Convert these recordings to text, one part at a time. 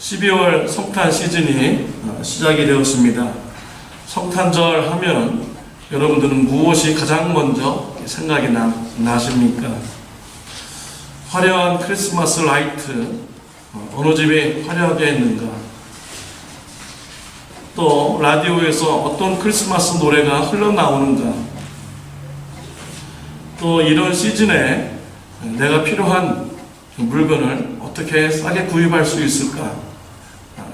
12월 성탄 시즌이 시작이 되었습니다. 성탄절 하면 여러분들은 무엇이 가장 먼저 생각이 나십니까? 화려한 크리스마스 라이트, 어느 집에 화려하게 했는가? 또 라디오에서 어떤 크리스마스 노래가 흘러나오는가? 또 이런 시즌에 내가 필요한 물건을 어떻게 싸게 구입할 수 있을까?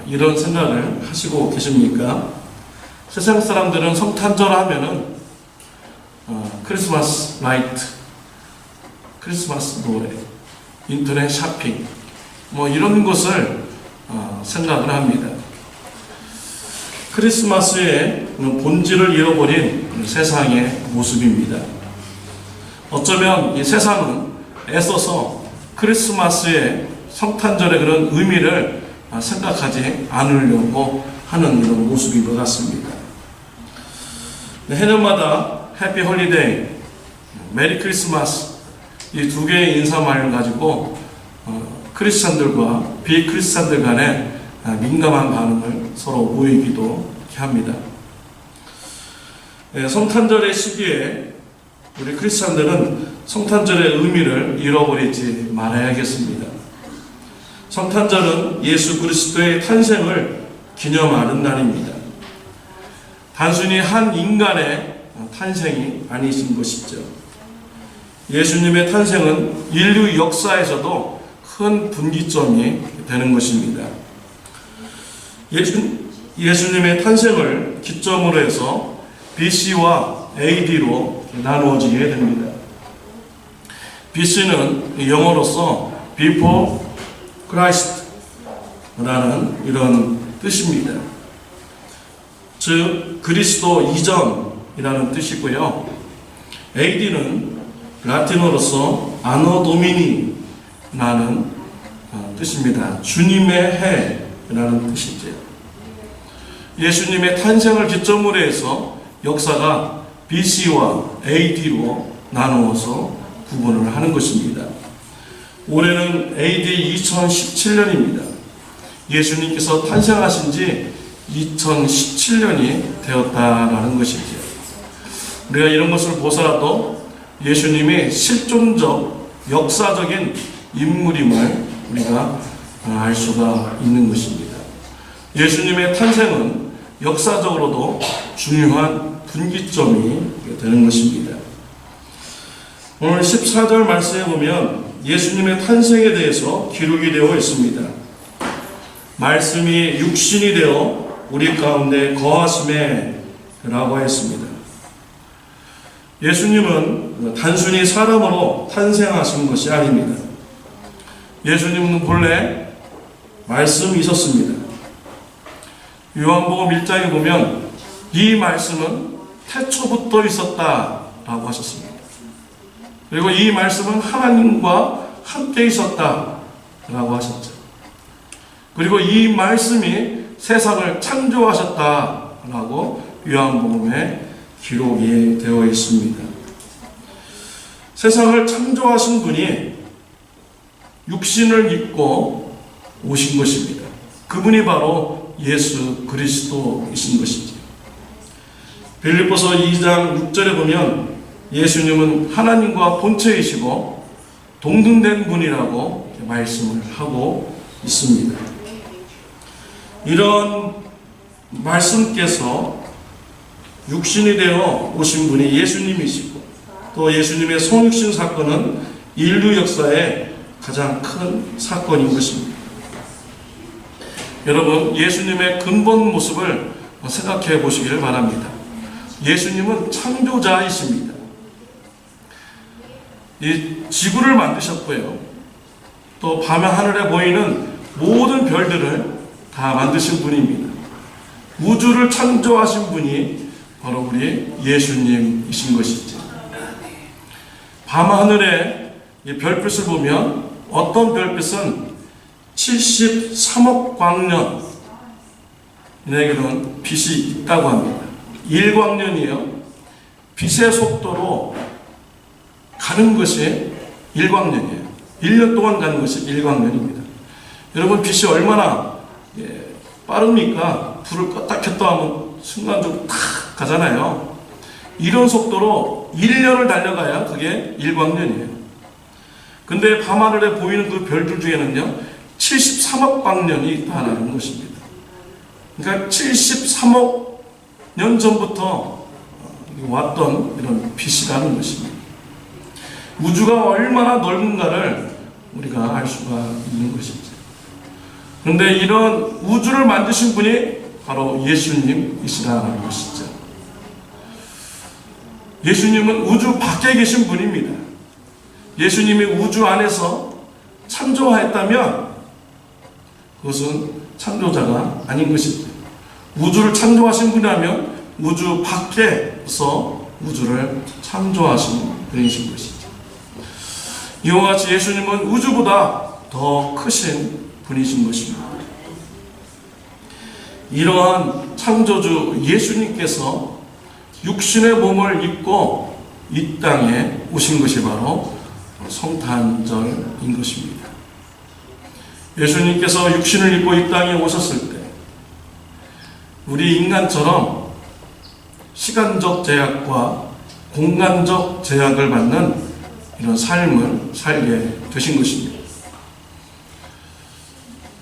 이런 생각을 하시고 계십니까? 세상 사람들은 성탄절 하면은 크리스마스 라이트, 크리스마스 노래, 인터넷 쇼핑 이런 것을 생각을 합니다. 크리스마스의 본질을 잃어버린 세상의 모습입니다. 어쩌면 이 세상은 애써서 크리스마스의 성탄절의 그런 의미를 생각하지 않으려고 하는 이런 모습인 것 같습니다. 해년마다 해피 홀리데이, 메리 크리스마스 이 두 개의 인사말을 가지고 크리스찬들과 비크리스찬들 간에 민감한 반응을 서로 보이기도 합니다. 성탄절의 시기에 우리 크리스찬들은 성탄절의 의미를 잃어버리지 말아야겠습니다. 성탄절은 예수 그리스도의 탄생을 기념하는 날입니다. 단순히 한 인간의 탄생이 아니신 것이죠. 예수님의 탄생은 인류 역사에서도 큰 분기점이 되는 것입니다. 예수님의 탄생을 기점으로 해서 BC와 AD로 나누어지게 됩니다. BC는 영어로서 Before Christ라는 이런 뜻입니다. 즉 그리스도 이전이라는 뜻이고요. AD는 라틴어로서 Anno Domini라는 뜻입니다. 주님의 해라는 뜻이죠. 예수님의 탄생을 기점으로 해서 역사가 BC와 AD로 나누어서 구분을 하는 것입니다. 올해는 AD 2017년입니다. 예수님께서 탄생하신 지 2017년이 되었다라는 것이죠. 우리가 이런 것을 보더라도 예수님이 실존적, 역사적인 인물임을 우리가 알 수가 있는 것입니다. 예수님의 탄생은 역사적으로도 중요한 분기점이 되는 것입니다. 오늘 14절 말씀에 보면 예수님의 탄생에 대해서 기록이 되어 있습니다. 말씀이 육신이 되어 우리 가운데 거하심에 라고 했습니다. 예수님은 단순히 사람으로 탄생하신 것이 아닙니다. 예수님은 본래 말씀이 있었습니다. 요한복음 1장에 보면 이 말씀은 태초부터 있었다라고 하셨습니다. 그리고 이 말씀은 하나님과 함께 있었다라고 하셨죠. 그리고 이 말씀이 세상을 창조하셨다라고 요한복음에 기록이 되어 있습니다. 세상을 창조하신 분이 육신을 입고 오신 것입니다. 그분이 바로 예수 그리스도이신 것이죠. 빌립보서 2장 6절에 보면 예수님은 하나님과 본체이시고 동등된 분이라고 말씀을 하고 있습니다. 이런 말씀께서 육신이 되어 오신 분이 예수님이시고 또 예수님의 성육신 사건은 인류 역사의 가장 큰 사건인 것입니다. 여러분, 예수님의 근본 모습을 생각해 보시기를 바랍니다. 예수님은 창조자이십니다. 이 지구를 만드셨고요. 또 밤의 하늘에 보이는 모든 별들을 다 만드신 분입니다. 우주를 창조하신 분이 바로 우리 예수님이신 것이죠. 밤하늘에 이 별빛을 보면 어떤 별빛은 73억 광년에게는 빛이 있다고 합니다. 1광년이요. 빛의 속도로 가는 것이 1광년이에요. 1년 동안 가는 것이 1광년입니다. 여러분, 빛이 얼마나 빠릅니까? 불을 껐다 켰다 하면 순간적으로 탁 가잖아요. 이런 속도로 1년을 달려가야 그게 일광년이에요. 근데 밤하늘에 보이는 그 별들 중에는요 73억 광년이 있다는 것입니다. 그러니까 73억 년 전부터 왔던 이런 빛이라는 것입니다. 우주가 얼마나 넓은가를 우리가 알 수가 있는 것이죠. 그런데 이런 우주를 만드신 분이 바로 예수님이시라는 것이죠. 예수님은 우주 밖에 계신 분입니다. 예수님이 우주 안에서 창조하였다면 그것은 창조자가 아닌 것입니다. 우주를 창조하신 분이라면 우주 밖에서 우주를 창조하신 분이신 것이죠. 이와 같이 예수님은 우주보다 더 크신 분이신 것입니다. 이러한 창조주 예수님께서 육신의 몸을 입고 이 땅에 오신 것이 바로 성탄절인 것입니다. 예수님께서 육신을 입고 이 땅에 오셨을 때 우리 인간처럼 시간적 제약과 공간적 제약을 받는 이런 삶을 살게 되신 것입니다.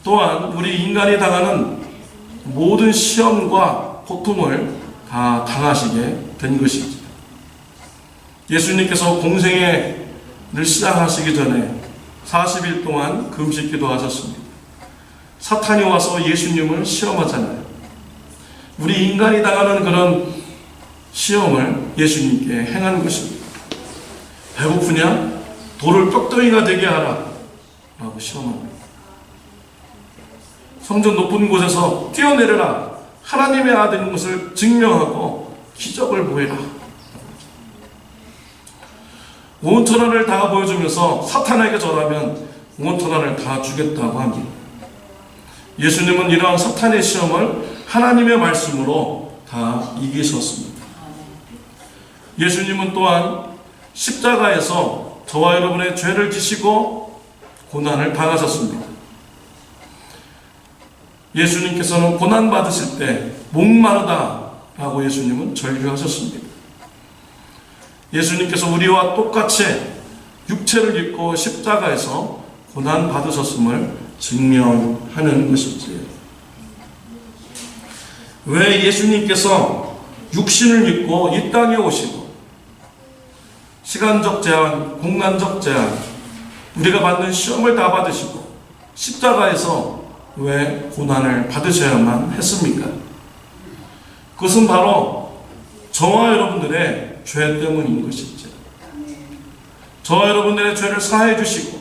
또한 우리 인간이 당하는 모든 시험과 고통을 다 당하시게 된 것이죠. 예수님께서 공생애를 시작하시기 전에 40일 동안 금식 기도하셨습니다. 사탄이 와서 예수님을 시험하잖아요. 우리 인간이 당하는 그런 시험을 예수님께 행한 것입니다. 배고프냐? 돌을 뼈덩이가 되게 하라 라고 시험합니다. 성전 높은 곳에서 뛰어내려라. 하나님의 아들인 것을 증명하고 기적을 보이라. 온 천하를 다 보여주면서 사탄에게 절하면 온 천하를 다 주겠다고 합니다. 예수님은 이러한 사탄의 시험을 하나님의 말씀으로 다 이기셨습니다. 예수님은 또한 십자가에서 저와 여러분의 죄를 지시고 고난을 당하셨습니다. 예수님께서는 고난 받으실 때 목마르다 라고 예수님은 절규하셨습니다. 예수님께서 우리와 똑같이 육체를 입고 십자가에서 고난 받으셨음을 증명하는 것이지요. 왜 예수님께서 육신을 입고 이 땅에 오시고 시간적 제한, 공간적 제한, 우리가 받는 시험을 다 받으시고 십자가에서 왜 고난을 받으셔야만 했습니까? 그것은 바로 저와 여러분들의 죄 때문인 것이죠. 저와 여러분들의 죄를 사해 주시고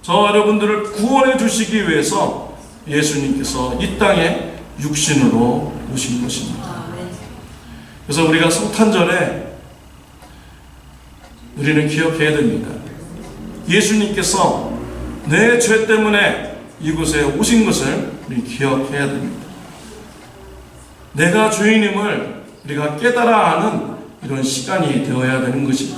저와 여러분들을 구원해 주시기 위해서 예수님께서 이 땅에 육신으로 오신 것입니다. 그래서 우리가 성탄절에 우리는 기억해야 됩니다. 예수님께서 내 죄 때문에 이곳에 오신 것을 우리 기억해야 됩니다. 내가 죄인임을 우리가 깨달아 아는 이런 시간이 되어야 되는 것이죠.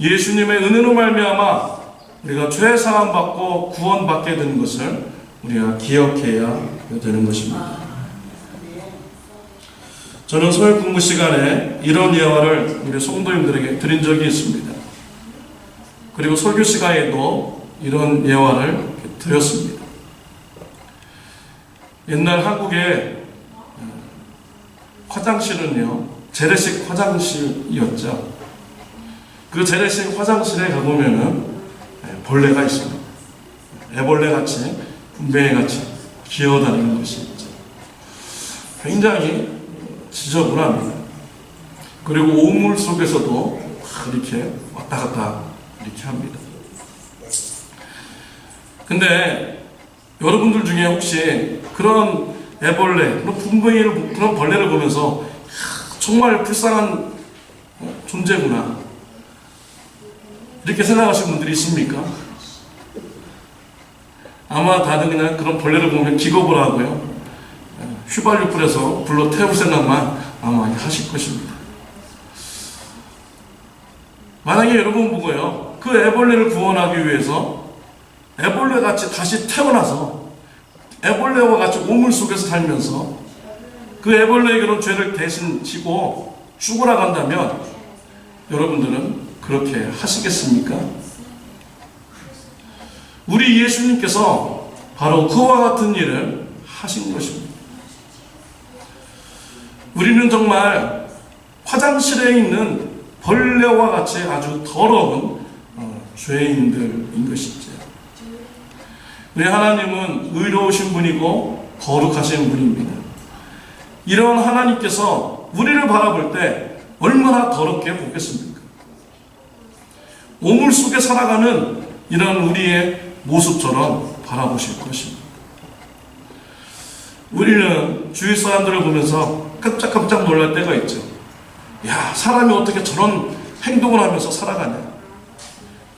예수님의 은혜로 말미암아 우리가 죄 사함 받고 구원받게 되는 것을 우리가 기억해야 되는 것입니다. 저는 설 공부 시간에 이런 예화를 우리 성도님들에게 드린 적이 있습니다. 그리고 설교 시간에도 이런 예화를 드렸습니다. 옛날 한국의 화장실은요, 재래식 화장실이었죠. 그 재래식 화장실에 가보면은 벌레가 있습니다. 애벌레 같이, 분뱅이 같이 기어다니는 것이 있죠. 굉장히 지저분합니다. 그리고 오물 속에서도 이렇게 왔다 갔다 이렇게 합니다. 근데 여러분들 중에 혹시 그런 애벌레, 그런 분뱅이를, 그런 벌레를 보면서 정말 불쌍한 존재구나 이렇게 생각하시는 분들이 있습니까? 아마 다들 그냥 그런 벌레를 보면 기겁을 하고요, 휘발유 뿌려서 불로 태울 생각만 아마 하실 것입니다. 만약에 여러분 보고요, 그 애벌레를 구원하기 위해서 애벌레같이 다시 태어나서 애벌레와 같이 우물 속에서 살면서 그 애벌레에게는 죄를 대신 지고 죽으라 한다면 여러분들은 그렇게 하시겠습니까? 우리 예수님께서 바로 그와 같은 일을 하신 것입니다. 우리는 정말 화장실에 있는 벌레와 같이 아주 더러운 죄인들인 것이죠. 우리 하나님은 의로우신 분이고 거룩하신 분입니다. 이런 하나님께서 우리를 바라볼 때 얼마나 더럽게 보겠습니까? 오물 속에 살아가는 이런 우리의 모습처럼 바라보실 것입니다. 우리는 주위 사람들을 보면서 깜짝깜짝 놀랄 때가 있죠. 야, 사람이 어떻게 저런 행동을 하면서 살아가냐.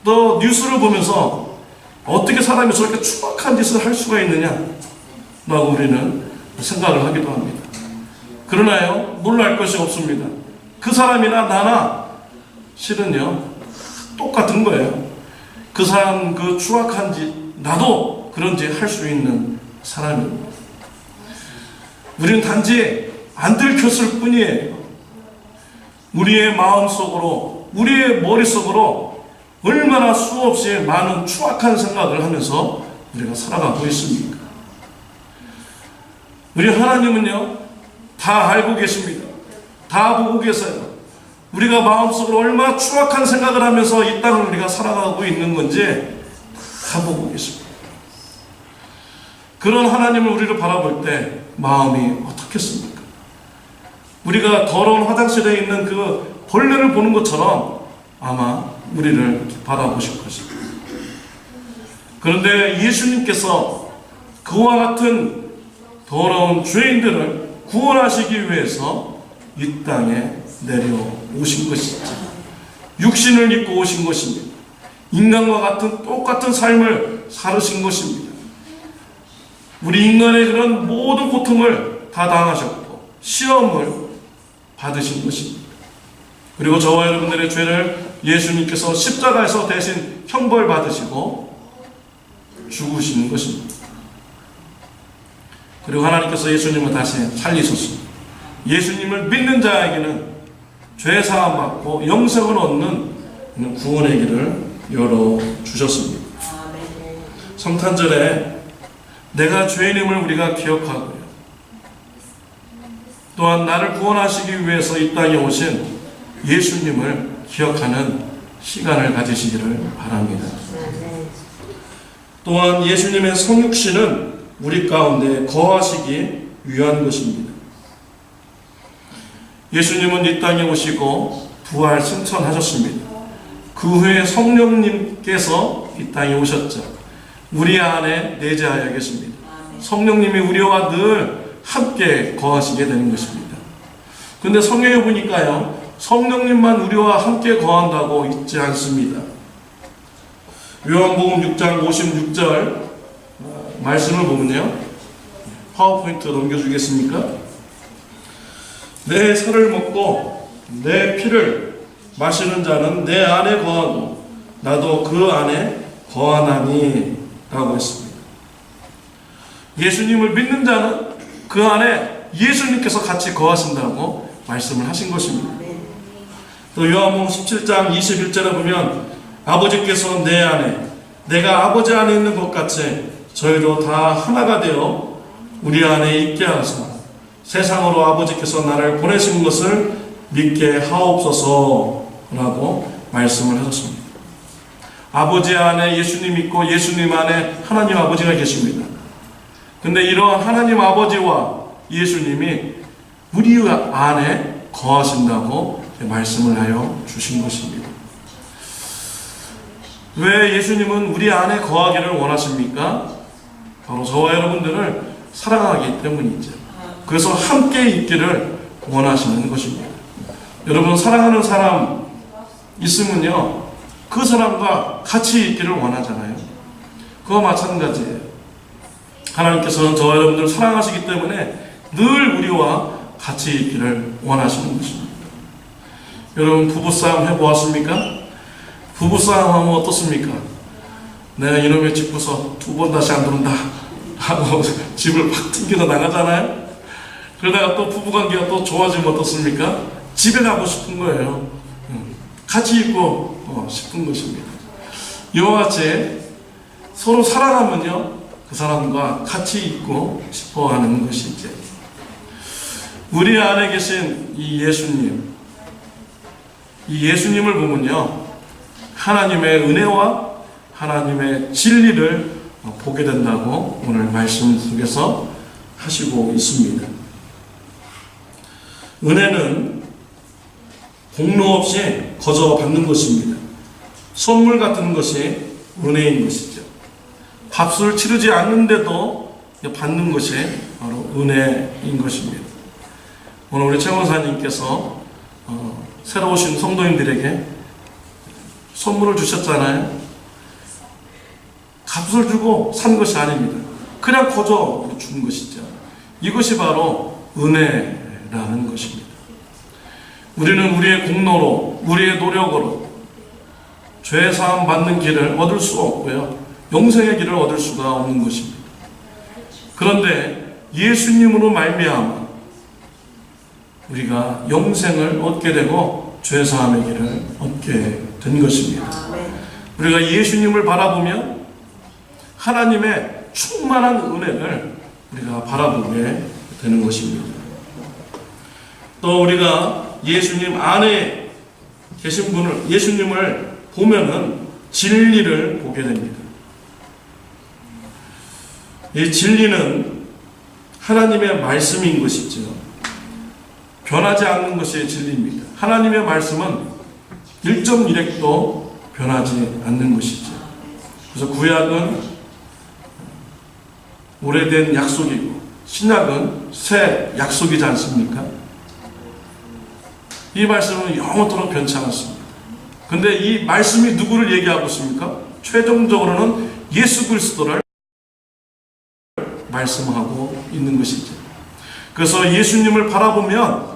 또 뉴스를 보면서 어떻게 사람이 저렇게 추악한 짓을 할 수가 있느냐 라고 우리는 생각을 하기도 합니다. 그러나요, 놀랄 것이 없습니다. 그 사람이나 나나 실은요 똑같은 거예요. 그 사람 그 추악한 짓, 나도 그런 짓 할 수 있는 사람입니다. 우리는 단지 안 들켰을 뿐이에요. 우리의 마음속으로, 우리의 머릿속으로 얼마나 수없이 많은 추악한 생각을 하면서 우리가 살아가고 있습니까? 우리 하나님은요 다 알고 계십니다. 다 보고 계세요. 우리가 마음속으로 얼마나 추악한 생각을 하면서 이 땅을 우리가 살아가고 있는 건지 다 보고 계십니다. 그런 하나님을 우리를 바라볼 때 마음이 어떻겠습니까? 우리가 더러운 화장실에 있는 그 벌레를 보는 것처럼 아마 우리를 바라보실 것입니다. 그런데 예수님께서 그와 같은 더러운 죄인들을 구원하시기 위해서 이 땅에 내려오신 것이죠. 육신을 입고 오신 것입니다. 인간과 같은 똑같은 삶을 살으신 것입니다. 우리 인간의 그런 모든 고통을 다 당하셨고 시험을 받으신 것입니다. 그리고 저와 여러분들의 죄를 예수님께서 십자가에서 대신 형벌 받으시고 죽으시는 것입니다. 그리고 하나님께서 예수님을 다시 살리셨습니다. 예수님을 믿는 자에게는 죄 사함 받고 영생을 얻는 구원의 길을 열어주셨습니다. 성탄절에 내가 죄인임을 우리가 기억하고요. 또한 나를 구원하시기 위해서 이 땅에 오신 예수님을 기억하는 시간을 가지시기를 바랍니다. 또한 예수님의 성육신은 우리 가운데 거하시기 위한 것입니다. 예수님은 이 땅에 오시고 부활 승천하셨습니다. 그 후에 성령님께서 이 땅에 오셨죠. 우리 안에 내재하여 계십니다. 성령님이 우리와 늘 함께 거하시게 되는 것입니다. 그런데 성경에 보니까요, 성령님만 우리와 함께 거한다고 있지 않습니다. 요한복음 6장 56절 말씀을 보면요, 파워포인트 넘겨주겠습니까? 내 살을 먹고 내 피를 마시는 자는 내 안에 거하고 나도 그 안에 거하나니 라고 했습니다. 예수님을 믿는 자는 그 안에 예수님께서 같이 거하신다고 말씀을 하신 것입니다. 또 요한복음 17장 21절에 보면 아버지께서 내 안에 내가 아버지 안에 있는 것 같이 저희도 다 하나가 되어 우리 안에 있게 하사 세상으로 아버지께서 나를 보내신 것을 믿게 하옵소서 라고 말씀을 하셨습니다. 아버지 안에 예수님 있고 예수님 안에 하나님 아버지가 계십니다. 근데 이러한 하나님 아버지와 예수님이 우리 안에 거하신다고 말씀을 하여 주신 것입니다. 왜 예수님은 우리 안에 거하기를 원하십니까? 바로 저와 여러분들을 사랑하기 때문이죠. 그래서 함께 있기를 원하시는 것입니다. 여러분, 사랑하는 사람 있으면요, 그 사람과 같이 있기를 원하잖아요. 그와 마찬가지예요. 하나님께서는 저와 여러분들을 사랑하시기 때문에 늘 우리와 같이 있기를 원하시는 것입니다. 여러분, 부부싸움 해보았습니까? 부부싸움 하면 어떻습니까? 내가 이놈의 집 부서 2번 다시 안 들어온다 하고 하고 집을 팍 튕겨서 나가잖아요. 그러다가 또 부부관계가 또 좋아지면 어떻습니까? 집에 가고 싶은 거예요. 같이 있고 싶은 것입니다. 이와 같이 서로 사랑하면요, 그 사람과 같이 있고 싶어 하는 것이죠. 우리 안에 계신 이 예수님을 보면요, 하나님의 은혜와 하나님의 진리를 보게 된다고 오늘 말씀 속에서 하시고 있습니다. 은혜는 공로 없이 거저 받는 것입니다. 선물 같은 것이 은혜인 것이죠. 값을 치르지 않는데도 받는 것이 바로 은혜인 것입니다. 오늘 우리 최 원사님께서 새로 오신 성도님들에게 선물을 주셨잖아요. 값을 주고 산 것이 아닙니다. 그냥 거저 준 것이죠. 이것이 바로 은혜라는 것입니다. 우리는 우리의 공로로, 우리의 노력으로 죄 사함 받는 길을 얻을 수 없고요, 영생의 길을 얻을 수가 없는 것입니다. 그런데 예수님으로 말미암아 우리가 영생을 얻게 되고 죄 사함의 길을 얻게 된 것입니다. 우리가 예수님을 바라보며 하나님의 충만한 은혜를 우리가 바라보게 되는 것입니다. 또 우리가 예수님 안에 계신 분을, 예수님을 보면은 진리를 보게 됩니다. 이 진리는 하나님의 말씀인 것이죠. 변하지 않는 것이 진리입니다. 하나님의 말씀은 1.1핵도 변하지 않는 것이죠. 그래서 구약은 오래된 약속이고 신약은 새 약속이지 않습니까? 이 말씀은 영원토록 변치 않았습니다. 근데 이 말씀이 누구를 얘기하고 있습니까? 최종적으로는 예수 그리스도를 말씀하고 있는 것이죠. 그래서 예수님을 바라보면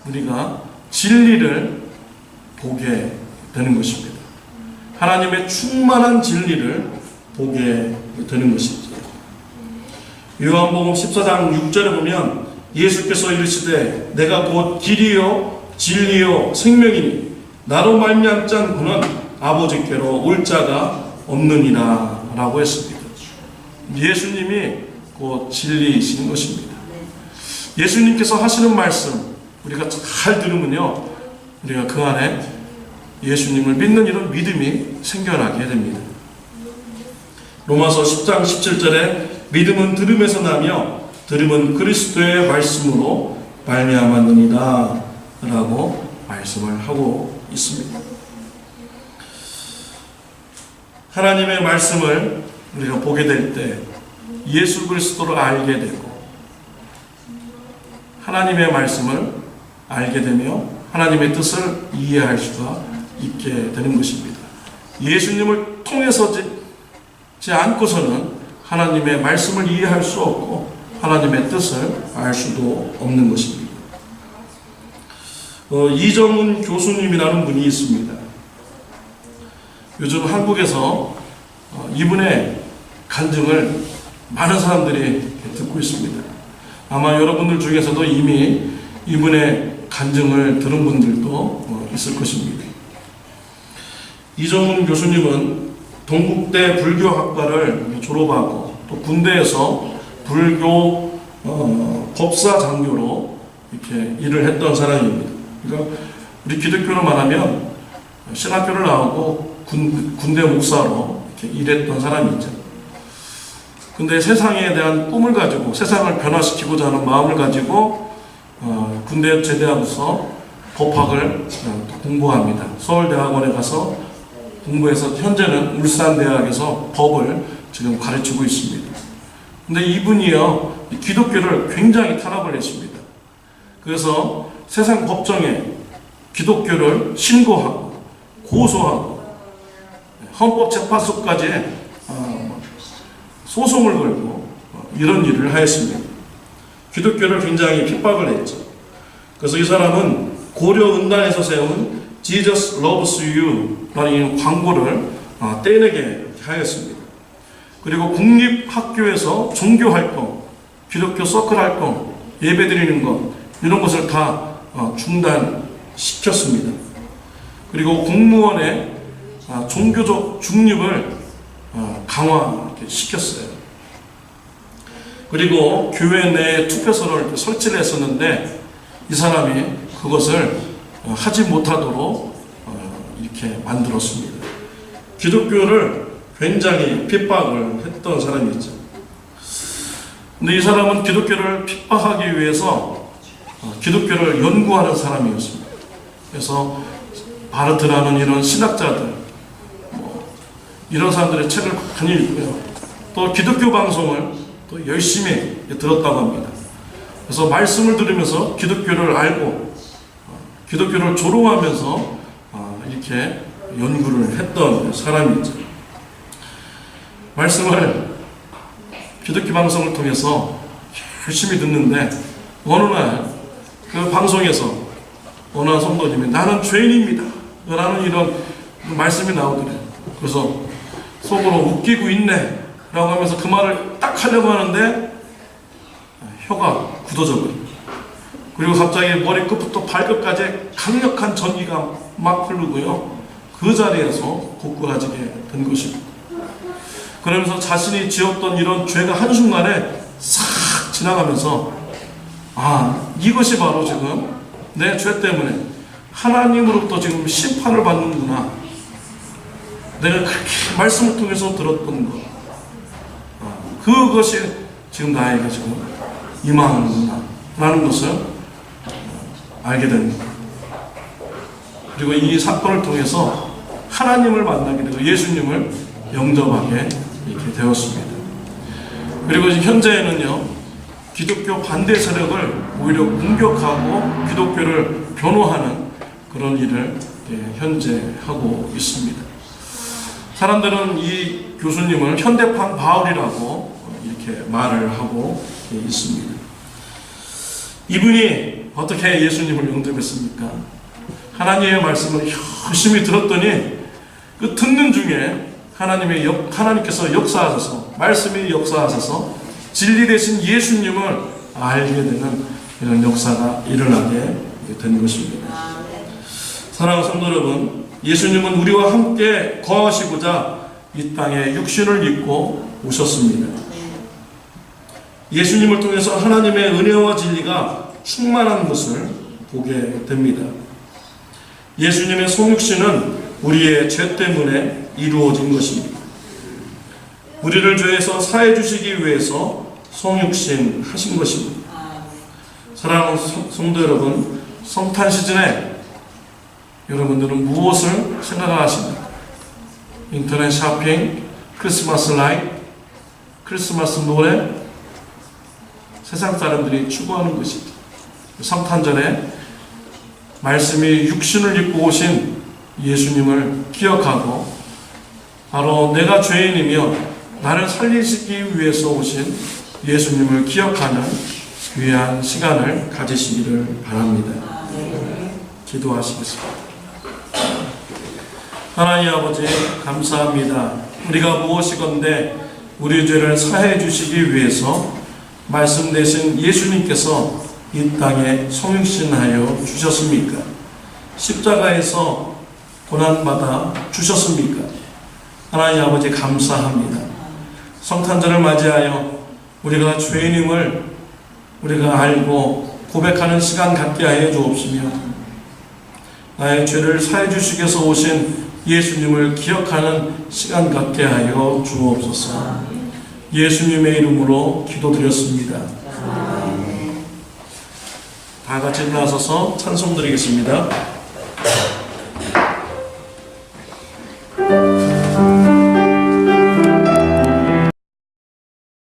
우리가 진리를 보게 되는 것입니다. 하나님의 충만한 진리를 보게 되는 것이죠. 요한복음 14장 6절에 보면 예수께서 이르시되 내가 곧 길이요 진리요 생명이니 나로 말미암지 않고는 아버지께로 올 자가 없느니라 라고 했습니다. 예수님이 곧 진리이신 것입니다. 예수님께서 하시는 말씀 우리가 잘 들으면요, 우리가 그 안에 예수님을 믿는 이런 믿음이 생겨나게 됩니다. 로마서 10장 17절에 믿음은 들음에서 나며 들음은 그리스도의 말씀으로 말미암았느니라 라고 말씀을 하고 있습니다. 하나님의 말씀을 우리가 보게 될 때 예수 그리스도를 알게 되고 하나님의 말씀을 알게 되며 하나님의 뜻을 이해할 수가 있게 되는 것입니다. 예수님을 통해서지 않고서는 하나님의 말씀을 이해할 수 없고 하나님의 뜻을 알 수도 없는 것입니다. 이정훈 교수님이라는 분이 있습니다. 요즘 한국에서 이분의 간증을 많은 사람들이 듣고 있습니다. 아마 여러분들 중에서도 이미 이분의 간증을 들은 분들도 있을 것입니다. 이정훈 교수님은 동국대 불교학과를 졸업하고 또 군대에서 불교 법사 장교로 이렇게 일을 했던 사람입니다. 그러니까 우리 기독교로 말하면 신학교를 나오고 군대 목사로 이렇게 일했던 사람이죠. 근데 세상에 대한 꿈을 가지고 세상을 변화시키고자 하는 마음을 가지고 군대 제대하고서 법학을 공부합니다. 서울대학원에 가서 공부해서 현재는 울산대학에서 법을 지금 가르치고 있습니다. 근데 이분이요, 기독교를 굉장히 탄압을 했습니다. 그래서 세상 법정에 기독교를 신고하고 고소하고 헌법재판소까지 소송을 걸고 이런 일을 하였습니다. 기독교를 굉장히 핍박을 했죠. 그래서 이 사람은 고려 은단에서 세운 Jesus loves you 라는 광고를 떼내게 하였습니다. 그리고 국립학교에서 종교활동, 기독교 서클 활동, 예배드리는 것, 이런 것을 다 중단시켰습니다. 그리고 공무원의 종교적 중립을 강화시켰어요. 그리고 교회 내에 투표소를 설치를 했었는데 이 사람이 그것을 하지 못하도록 이렇게 만들었습니다. 기독교를 굉장히 핍박을 했던 사람이었죠. 근데 이 사람은 기독교를 핍박하기 위해서 기독교를 연구하는 사람이었습니다. 그래서 바르트라는 이런 신학자들, 이런 사람들의 책을 많이 읽고요. 또 기독교 방송을 또 열심히 들었다고 합니다. 그래서 말씀을 들으면서 기독교를 알고 기독교를 조롱하면서 이렇게 연구를 했던 사람이죠. 말씀을 기독교 방송을 통해서 열심히 듣는데 어느 날 그 방송에서 어느 한 성도님이 나는 죄인입니다 라는 이런 말씀이 나오더래요. 그래서 속으로 웃기고 있네 라고 하면서 그 말을 딱 하려고 하는데 혀가 굳어져 버려요. 그리고 갑자기 머리끝부터 발끝까지 강력한 전기가 막 흐르고요. 그 자리에서 고꾸라지게 된 것입니다. 그러면서 자신이 지었던 이런 죄가 한순간에 싹 지나가면서 이것이 바로 지금 내 죄 때문에 하나님으로부터 지금 심판을 받는구나. 내가 그렇게 말씀을 통해서 들었던 것. 그것이 지금 나에게 지금 임하는구나. 라는 것을 알게 됩니다. 그리고 이 사건을 통해서 하나님을 만나게 되고 예수님을 영접하게 이렇게 되었습니다. 그리고 현재에는요, 기독교 반대 세력을 오히려 공격하고 기독교를 변호하는 그런 일을 현재 하고 있습니다. 사람들은 이 교수님을 현대판 바울이라고 이렇게 말을 하고 있습니다. 이분이 어떻게 예수님을 영접했습니까? 하나님의 말씀을 열심히 들었더니 그 듣는 중에 하나님께서 역사하셔서 말씀이 역사하셔서 진리 되신 예수님을 알게 되는 이런 역사가 일어나게 된 것입니다. 사랑하는 성도 여러분, 예수님은 우리와 함께 거하시고자 이 땅에 육신을 입고 오셨습니다. 예수님을 통해서 하나님의 은혜와 진리가 충만한 것을 보게 됩니다. 예수님의 성육신은 우리의 죄 때문에 이루어진 것입니다. 우리를 죄에서 사해 주시기 위해서 성육신 하신 것입니다. 사랑하는 성도 여러분, 성탄 시즌에 여러분들은 무엇을 생각하십니까? 인터넷 쇼핑, 크리스마스 라이트, 크리스마스 노래, 세상 사람들이 추구하는 것이죠. 성탄절에 말씀이 육신을 입고 오신 예수님을 기억하고 바로 내가 죄인이며 나를 살리시기 위해서 오신 예수님을 기억하는 귀한 시간을 가지시기를 바랍니다. 기도하시겠습니다. 하나님 아버지 감사합니다. 우리가 무엇이건대 우리 죄를 사해 주시기 위해서 말씀 되신 예수님께서 이 땅에 성육신하여 주셨습니까? 십자가에서 고난받아 주셨습니까? 하나님 아버지 감사합니다. 성탄절을 맞이하여 우리가 죄인임을 우리가 알고 고백하는 시간 갖게 하여 주옵시며 나의 죄를 사해 주시기 위해서 오신 예수님을 기억하는 시간 갖게 하여 주옵소서. 예수님의 이름으로 기도드렸습니다. 다 같이 일어나서서 찬송 드리겠습니다.